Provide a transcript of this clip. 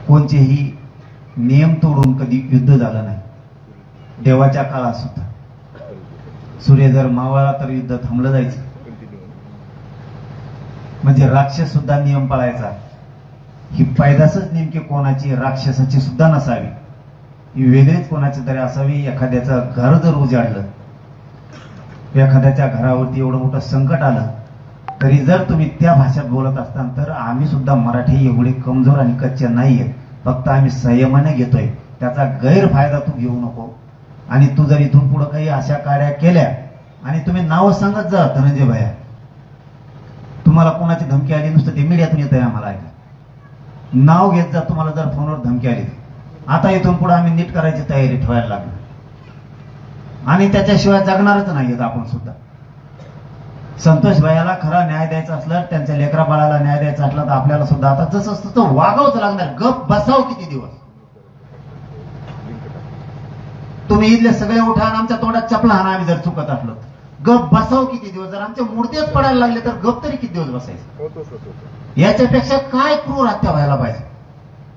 कोणतेही नियम तोडून कधी युद्ध झालं नाही. देवाच्या काळात सुद्धा सूर्य जर मावळला तर युद्ध थांबलं जायचं. म्हणजे राक्षस सुद्धा नियम पाळायचा. ही पैदासच नेमकी कोणाची राक्षसाची सुद्धा नसावी, ही वेगळीच कोणाची तरी असावी. एखाद्याचं घर जर उजाडलं, एखाद्याच्या घरावरती एवढं मोठं संकट आलं, तरी जर तुम्ही त्या भाषेत बोलत असताना तर आम्ही सुद्धा मराठी एवढे कमजोर आणि कच्चे नाहीये. फक्त आम्ही संयमाने घेतोय, त्याचा गैरफायदा तू घेऊ नको. आणि तू जर इथून पुढे काही अशा काड्या केल्या आणि तुम्ही नाव सांगत जा धनंजय भैया, तुम्हाला कोणाची धमकी आली, नुसतं ते मीडियातून येत आहे आम्हाला ऐका, नाव घेत जा. तुम्हाला जर फोनवर धमकी आली, आता इथून पुढे आम्ही नीट करायची तयारी ठेवायला लागलो आणि त्याच्याशिवाय जगणारच नाहीयेत आपण सुद्धा. संतोष भैयाला खरा न्याय द्यायचा असला, त्यांच्या लेकरा बाळाला न्याय द्यायचा असला तर आपल्याला सुद्धा आता जसं असतं तर वागावंच लागणार. गप बसाव किती दिवस? तुम्ही इथले सगळे उठा आणि आमच्या तोंडात चपला हाना आम्ही जर चुकत असलो. गप बसाव किती दिवस? जर आमचे मूर्तीच पडायला लागले तर गप तरी किती दिवस बसायचं? याच्यापेक्षा काय क्रूर हत्या व्हायला पाहिजे?